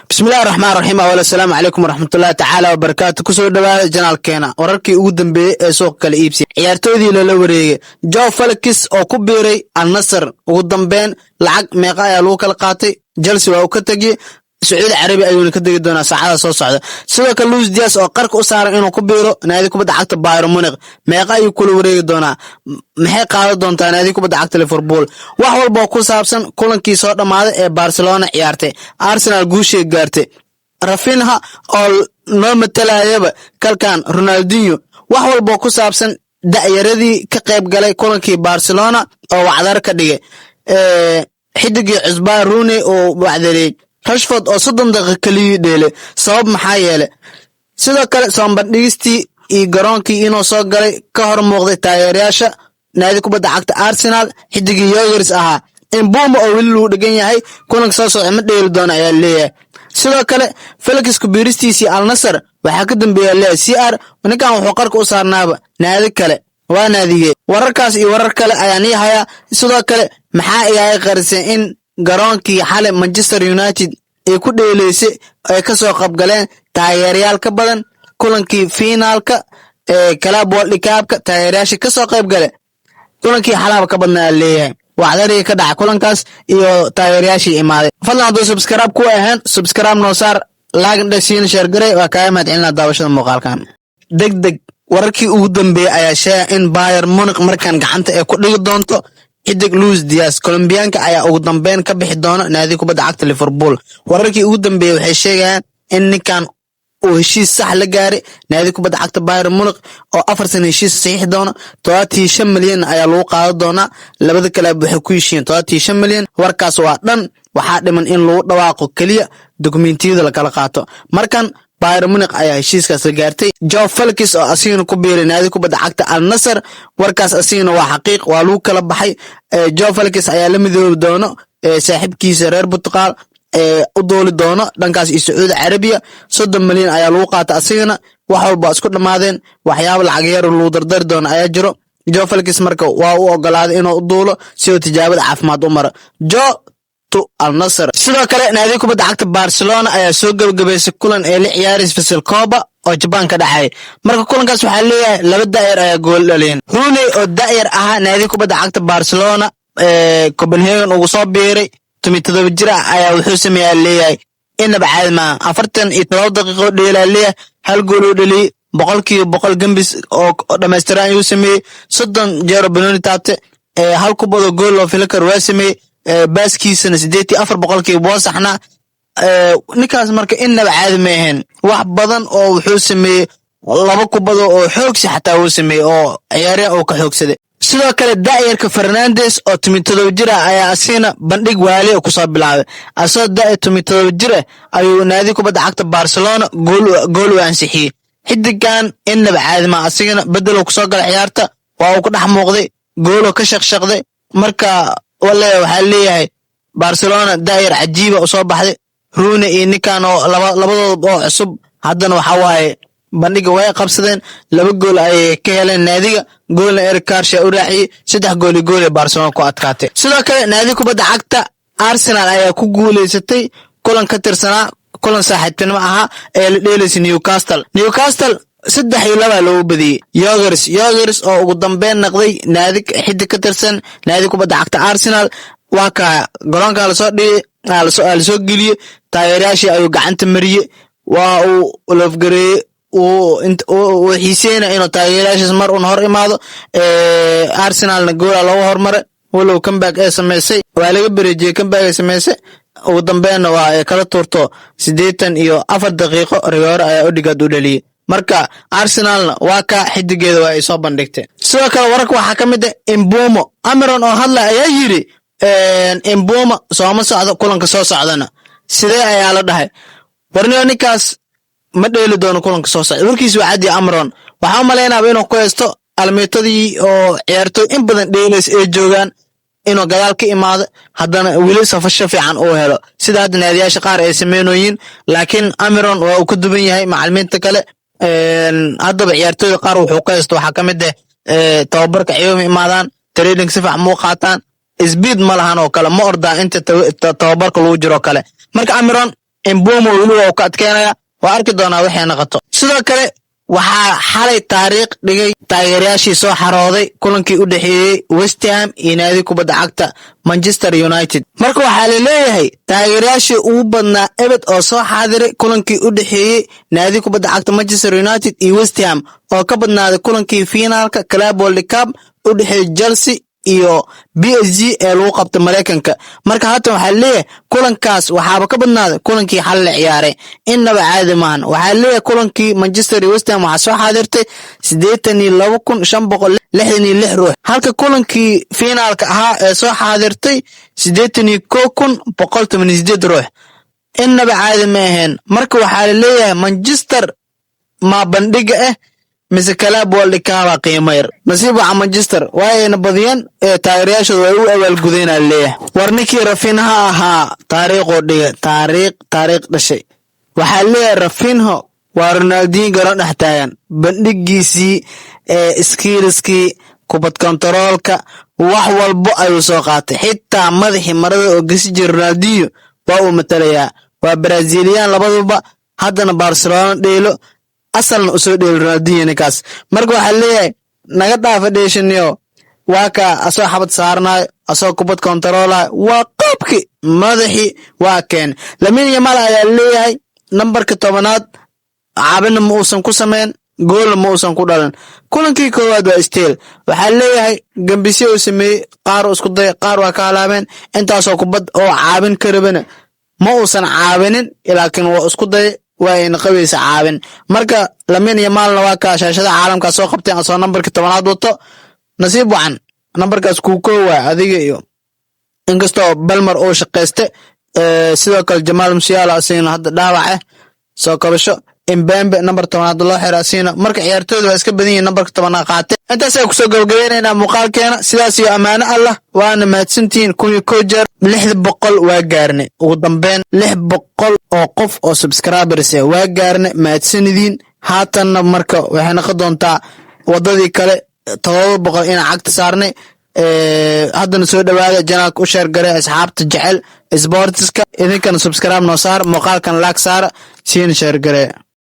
bismillahi raxmaan raxiim awal assalaamu calaykum waraxmatullahi tacaala wabarakaatu kusoo dhawaada janaalkeena wararkii ugu dambeeyey ee suuqa kala iibsiya ciyaartoydii loola wareegay joe felix oo ku biiray al nasr ugu dambeyn lacag meeqa ayaa lagu kala qaatay chelsea waa uu ka tegiyey sacuudi carabi ayuuna ka degi doonaa saacada soo socda sidoo kale luis dias oo qarka u saaran inuu ku biiro naadi kubadda cagta bayern munich meeqa ayuu kula wareegi doonaa maxay qaadan doontaa naadi kubadda cagta liverpool wax walba oo ku saabsan kulankii soo dhammaaday ee barcelona ciyaartay arsenal guushay gaartay rafinha oo noo matalayaba kalkan ronaldinho wax walba oo ku saabsan da'yaradii ka qayb galay kulankii barcelona oo wacdar ka dhigay xidigii cusbaan rooney oo wacdareeyay rashford oo 30 daqiiqo kaliya dheelay sabab maxaa yeelay sidoo kale sombandhigistii iyo garoonkii inuu soo galay ka hor muuqday taageerayaasha naadi kubadda cagta arsenal xidigii yogers ahaa Mboma oo weli lagu dhagan yahay kulanka soo socda ma dheeli doona ayaa leeyahay sidoo kale Felix kubiristiisii al nasr waxaa ka dambeeyay leeyahay CR ninkan wuxuu qarka u saarnaaba naadi kale waa naadige wararkaas iyo warar kale ayaa niyahay sidoo kale maxaa ay qarisay in garoonkii xalay Manchester United ay ku dheeleysay ay ka soo qabgaleen taageerayaal ka badan kulankii finaalka ee Club World Cup-ka taageerayaasha ka soo qayb galay kulankii xalaaba ka badnaa leeyahay wacdariga ka dhacay kulankaas iyo taageerayaashii imaaday fadlan hadduu subscribe ku ahaan subscribe noo saar like dhasiin share garay waa kaaga mahadcelinaa daawashada muuqaalkan degdeg wararkii ugu dambeeyay ayaa sheegay in Bayern Munich markan gacanta ay ku dhigi doonto xidig Luis Diaz Colombianka ayaa ugu dambeyn ka bixi doona naadi kubadda cagta Liverpool wararkii ugu dambeeyay waxay sheegayaan in ninkan uu heshiis sax la gaaray naadi kubadda cagta Bayern Munich oo 4 sano heshiis saxiix doona 35 milyan ayaa lagu qaadan doonaa labada kale waxay ku heshiiyeen 35 milyan warkaas waa dhan waxaa dhiman in lagu dhawaaqo kaliya dokumentiyada la kala qaato markan Bayern Munich ayaa heshiiskaas la gaartay Joe Felix oo asiina ku biiray naadi kubadda cagta Al Nassr warkaas asiina waa xaqiiq waa lagu kala baxay Joe Felix ayaa la midoobi doono saaxiibkiisa reer Portugal u dooli doono dhankaas iyo Sacuudi Carabiya 30 milyan ayaa lagu qaatay asiina wax walba isku dhamaadeen waxyaabo lacag yar lagu dardar doono ayaa jiro Joe Felix marka waa uu ogolaaday inuu u duulo si uu tijaabada caafimaad u maro Joe Al Nassr sidoo kale naadi kubadda cagta Barcelona ayaa soo gabagabeysay kulan ee la ciyaaray Faisal Koba oo Japan ka dhacay marka kulankaas waxa leeyahay laba daayir ayaa gool dhaliyeen Rooney oo daayir ahaa naadi kubadda cagta Barcelona Copenhagen ugu soo biiray 17 jir ayaa wuxuu sameeyay leeyahay inaba caadi ma 47 daqiiqo dheelay leeyahay hal gool oo dhaliyay boqolkiiba boqol gambis oo dhameystiran ayuu sameeyay 30 jeer banooni taabtay hal kubado gool oo Filker waa sameeyay baaskiisana 84% boo saxna ninkaas marka inaba caadi ma ahayn wax badan oo wuxuu sameeyay laba kubado oo xoogsi xataa uu sameeyay oo ciyaaryahan oo ka xoogsaday sidoo kale daayirka Fernandes oo 17 jir ayaa asiina bandhig waali ku soo bilaabay asoo daayir 17 jir ayuu naadi kubadda cagta Barcelona gool u ansixiyay xidigan inaba caadi ma asiina bedel ku soo galay ciyaarta waa uu ku dhex muuqday gool oo ka shaqshaqday marka wallahi waxa leeyahay Barcelona daayir cajiiba u soo baxday Rooney iyo ninkan oo labadooda oo cusub haddana waxa waaye bandhiga way qabsadeen laba gool ay ka heleen naadiga goolna Eric Garcia u raaciyay 3 gool iyo gool ee Barcelona ku adkaatay sidoo kale naadi kubadda cagta Arsenal ayaa ku guuleysatay kulan ka tirsanaa kulan saaxiibtinimo ahaa ee la dheelaysay Newcastle 3-2 loo badiyay Yogers oo ugu dambeyn noqday naadi xidig ka tirsan naadi kubadda cagta Arsenal waa ka garoonka la soo dhigay la soo geliyay taageerayaashii ayuu gacanta mariyay waa uu lafgareeyay oo xiiseena inuu taageerayaashiis mar un hor imaado Arsenalna gool lagu hormaray walow comeback ay sameysay waa laga bareejiyay comeback ay sameysay ugu dambeynna waa kala tuurto 84 daqiiqo rigoor ayaa u dhigad u dhaliyay marka Arsenalna waa ka xidigeeda waa ay soo bandhigtay sidoo kale wararka waxa kamid ah Mboma Amiron oo hadla ayaa yiri Mboma sooma socdo kulanka soo socdana sidee ayaa la dhahay warniyo ninkaas ma dheeli doono kulanka soo socda warkiisu waa cadi Amiron waxa maleynaa inuu ku haysto almeetadii oo ciyaartoy in badan dheelays ay joogan inuu gadaal ka imaado haddana wili safasho fiican uu helo sida hadda naadiyaasha qaar ay sameeyeen laakiin Amiron waa uu ka duwan yahay macallimiinta kale haddaba ciyaartoyda qaar wuxuu ka haysto waxa kamid ah tababarka ciyaartoy imaadaan training si fiican muu qaataan speed ma lahan oo kale ma ordaa inta tababarka lagu jiro kale marka Amiron Mbeumo weliba uu ka adkeynaya waa arki doonaa waxay noqoto sidoo kale waxaa xalay taariikh dhigay taageerayaashii soo xarooday kulankii u dhaxeeyay West Ham iyo naadi kubadda cagta Manchester United marka waxaa la leeyahay taageerayaashii ugu badnaa ebed oo soo xaadiray kulankii u dhaxeeyay naadi kubadda cagta Manchester United iyo West Ham oo ka badnaaday kulankii finaalka Club World Cup u dhaxeeyay Chelsea iyo PSG ee lagu qabtay Mareykanka marka hata waxaa leeyahay kulankaas waxaaba ka badnaaday kulankii xal la ciyaaray inaba caadi maahan waxaa leeyahay kulankii Manchester iyo West Ham waxaa soo xaadirtay 82,566 ruux halka kulankii finaalka ahaa ee soo xaadirtay 81,118 ruux inaba caadi ma ahayn marka waxaa la leeyahay Manchester ma bandhiga mise Club World Cup qiimo yar nasiib waxa Manchester waayna badiyeen taageerayaashooda way u awaal gudeenaa leeyahay warninkii Rafinha ahaa taariikh dhiga taariikh dhashay waxaa leeyahay Rafinha waa Ronaldinho garan dhex taagan bandhigiisii skillskii kubad controlka wax walba ayuu soo qaatay xitaa madaxii marada oo gasi jiray Ronaldinho waa uu matalayaa waa Brazilian labaduba haddana Barcelona dheelo asalna u soo dheelo Ronaldinho ninkaas marka waxaa leeyahay naga dhaafa dheeshaniyo waa ka asoo xabad saarnaay asoo kubad controlay waa qaabki madaxii waa keen Lamine Yamal ayaa leeyahay numberka 10aad caabina ma uusan ku sameyn gool ma uusan ku dhalan kulankii koowaad waa steel waxaa leeyahay gambisyo uu sameeyay qaar isku day qaar waa ka halaabeen intaasoo kubad oo caabin ka rabana ma uusan caabinin laakiin waa isku day waa in qabaysa caabin marka Lamine Yamal waa ka shaashada caalamka soo qabtay asoo numberka 10aad wato nasiib wacan numberkaas ku koowa adiga iyo inkastoo Balmer oo shaqeystay sidoo kale Jamal Musiala asina hadda dhaawac soo kabasho Mbembe number 10aad loo xiraasina marka ciyaartooydu waa iska badan yihiin numberka 10aad qaatay intaas ay ku soo gabagabeynayna muuqaalkeena sidaas iyo amaano Allah waana mahadsantiin kun ko jeer 600 waa gaarnay ugu dambeyn 600 oo qof oo subscribers waa gaarnay mahadsanidin haatan marka waxay noqon doontaa wadadii kale 700 in cagta saarnay haddana soo dhawaada janaalka u share garay asxaabta jecel sportska idinkana subscribe noo saar muuqaalkan like saar siin share garay